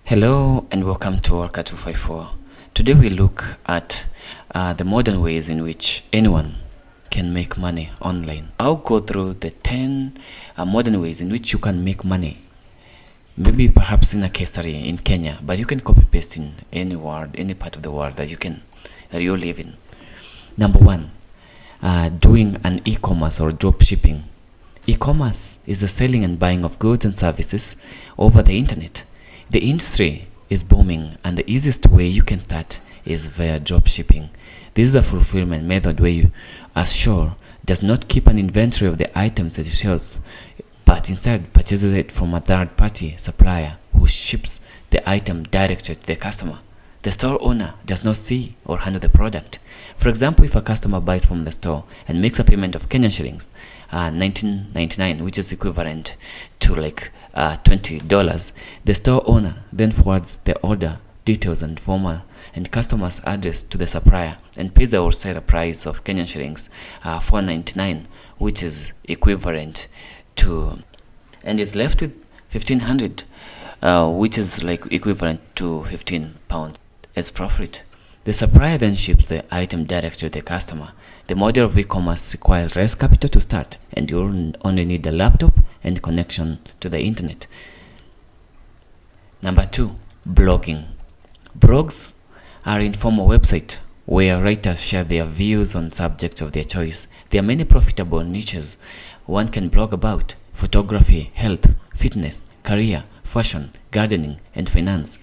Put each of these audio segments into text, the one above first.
Hello and welcome to Orca 254. Today we look at the modern ways in which anyone can make money online. I'll go through the 10 modern ways in which you can make money. Maybe perhaps in a case study in Kenya, but you can copy paste in any world, any part of the world that you live in. Number one, doing an e-commerce or drop shipping. E-commerce is the selling and buying of goods and services over the internet. The industry is booming, and the easiest way you can start is via drop shipping. This is a fulfillment method where you are sure does not keep an inventory of the items that it sells, but instead purchases it from a third-party supplier who ships the item directly to the customer. The store owner does not see or handle the product. For example, if a customer buys from the store and makes a payment of Kenyan shillings, 19.99, which is equivalent to like $20, the store owner then forwards the order details and former and customer's address to the supplier and pays the wholesale price of Kenyan shillings 4.99, which is equivalent to, and is left with 1,500, which is like equivalent to 15 pounds as profit. The supplier then ships the item directly to the customer. The model of e-commerce requires less capital to start, and you only need a laptop and connection to the internet. Number two, blogging. Blogs are informal websites where writers share their views on subjects of their choice. There are many profitable niches one can blog about: photography, health, fitness, career, fashion, gardening, and finance.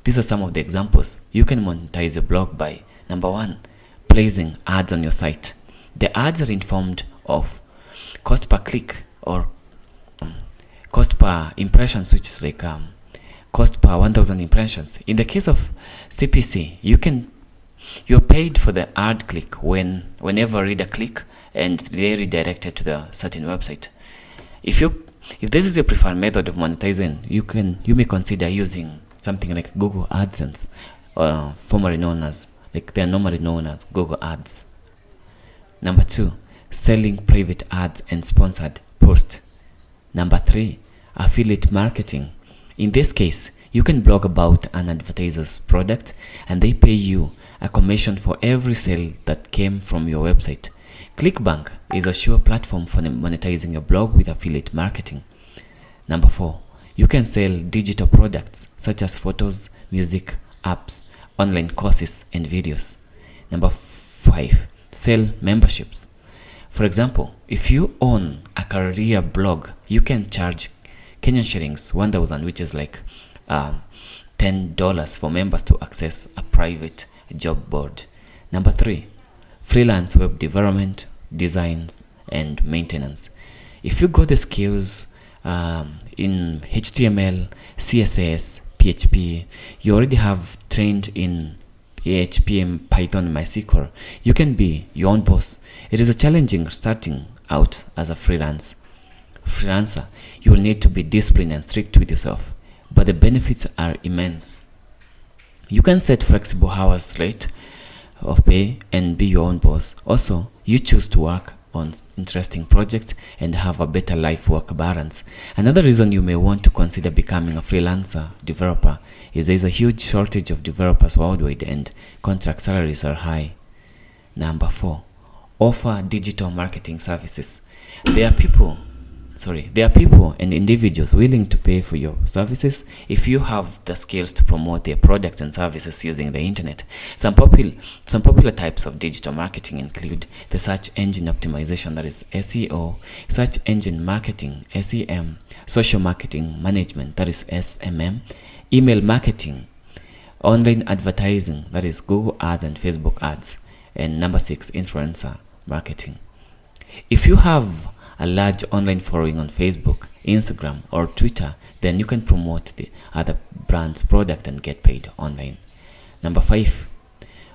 These are some of the examples. You can monetize your blog by: number one, placing ads on your site. The ads are informed of cost per click or cost per impressions, which is like cost per 1,000 impressions. In the case of CPC, you're paid for the ad click whenever reader click and they redirected to the certain website. If this is your preferred method of monetizing, you may consider using something like Google AdSense, formerly known as, like they are normally known as Google Ads. Number two, selling private ads and sponsored posts. Number three, affiliate marketing. In this case, you can blog about an advertiser's product and they pay you a commission for every sale that came from your website. ClickBank is a sure platform for monetizing your blog with affiliate marketing. Number four, you can sell digital products such as photos, music, apps, online courses, and videos. Number five, sell memberships. For example, if you own a career blog, you can charge Kenyan shillings 1,000, which is like $10 for members to access a private job board. Number three, freelance web development, designs, and maintenance. If you got the skills in HTML, CSS, PHP, you already have trained in PHP, Python, MySQL, you can be your own boss. It is a challenging starting out as a freelancer. You will need to be disciplined and strict with yourself, but the benefits are immense. You can set flexible hours rate of pay and be your own boss. Also, you choose to work on interesting projects and have a better life-work balance. Another reason you may want to consider becoming a freelancer developer is there is a huge shortage of developers worldwide and contract salaries are high. Number four, offer digital marketing services. There are people and individuals willing to pay for your services if you have the skills to promote their products and services using the internet. Some popular types of digital marketing include the search engine optimization, that is SEO, search engine marketing, SEM, social marketing management, that is SMM, email marketing, online advertising, that is Google Ads and Facebook ads, and number six, influencer marketing. If you have a large online following on Facebook, Instagram, or Twitter, then you can promote the other brand's product and get paid online. Number five,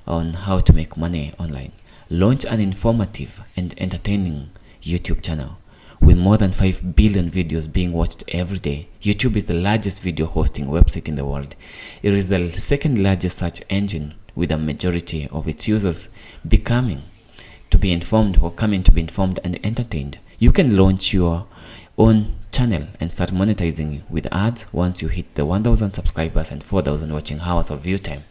on how to make money online. Launch an informative and entertaining YouTube channel. With more than 5 billion videos being watched every day, YouTube is the largest video hosting website in the world. It is the second largest search engine, with a majority of its users coming to be informed and entertained. You can launch your own channel and start monetizing with ads once you hit the 1000 subscribers and 4000 watching hours of view time.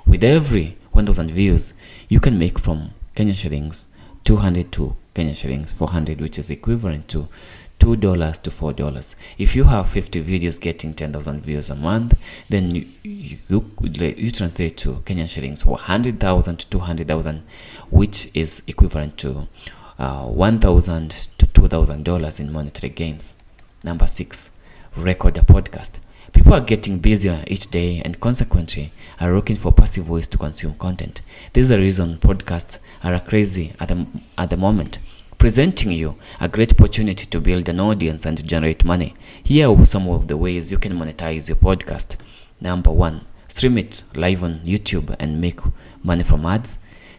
With every 1000 views, you can make from Kenyan shillings 200 to Kenyan shillings 400, which is equivalent to $2 to $4. If you have 50 videos getting 10,000 views a month, then you translate to Kenyan shillings 100,000 to 200,000, which is equivalent to $1,000 to $2,000 in monetary gains. Number 6, record a podcast. People are getting busier each day and consequently are looking for passive ways to consume content. This is the reason podcasts are crazy at the moment, presenting you a great opportunity to build an audience and to generate money. Here are some of the ways you can monetize your podcast. Number 1, stream it live on YouTube and make money from ads.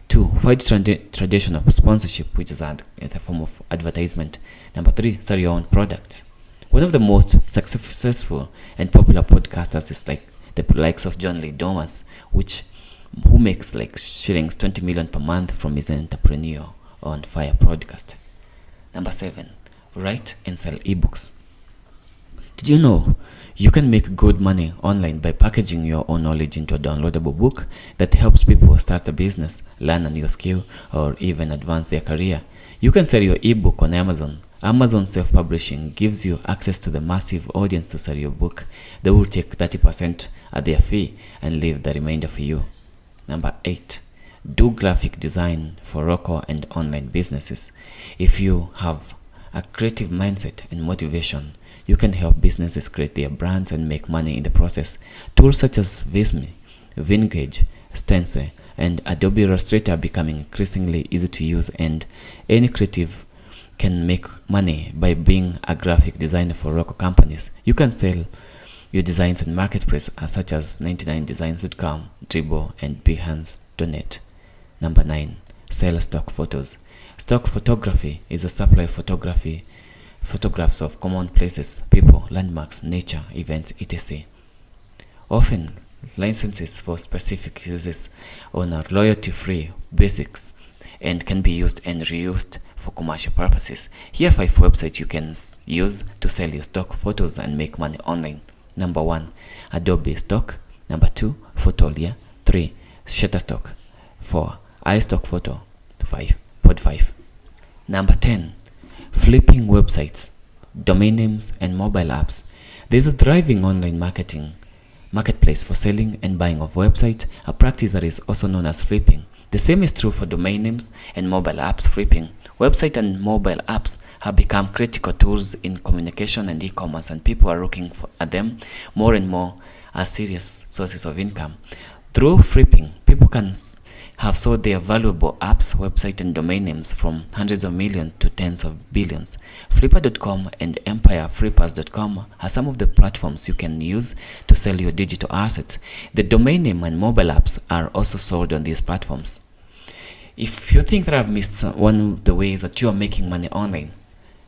2, find traditional sponsorship, which is in the form of advertisement. Number 3, sell your own products. One of the most successful and popular podcasters is like the likes of John Lee Dumas, who makes like shillings 20 million per month from his entrepreneur on Fire podcast. Number 7, write and sell ebooks. Did you know you can make good money online by packaging your own knowledge into a downloadable book that helps people start a business, learn a new skill, or even advance their career? You can sell your ebook on Amazon. Amazon self-publishing gives you access to the massive audience to sell your book. They will take 30% at their fee and leave the remainder for you. Number 8, do graphic design for local and online businesses. If you have a creative mindset and motivation, you can help businesses create their brands and make money in the process. Tools such as Visme, Vingage, Stencil, and Adobe Illustrator are becoming increasingly easy to use, and any creative can make money by being a graphic designer for local companies. You can sell your designs in marketplace such as 99designs.com, Dribbble, and Behance.net. Number 9, sell stock photos. Stock photography is a supply of photographs of common places, people, landmarks, nature, events, etc. Often licenses for specific uses on a royalty-free basics and can be used and reused for commercial purposes. Here are 5 websites you can use to sell your stock photos and make money online. Number 1, Adobe Stock. Number 2, Photolia. 3, Shutterstock. 4, iStock Photo. 5, Pod5. Number 10, flipping websites, domain names, and mobile apps. There is a thriving online marketplace for selling and buying of websites, a practice that is also known as flipping. The same is true for domain names and mobile apps flipping. Website and mobile apps have become critical tools in communication and e-commerce, and people are looking at them more and more as serious sources of income. Through flipping, people can have sold their valuable apps, website, and domain names from hundreds of millions to tens of billions. Flipper.com and EmpireFlippers.com are some of the platforms you can use to sell your digital assets. The domain name and mobile apps are also sold on these platforms. If you think that I've missed one of the ways that you are making money online,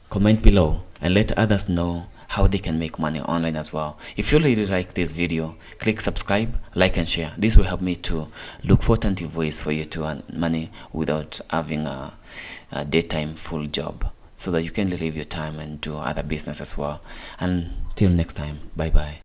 comment below and let others know how they can make money online as well. If you really like this video, click subscribe, like, and share. This will help me to look for alternative ways for you to earn money without having a daytime full job, so that you can relieve your time and do other business as well. Until next time, bye bye.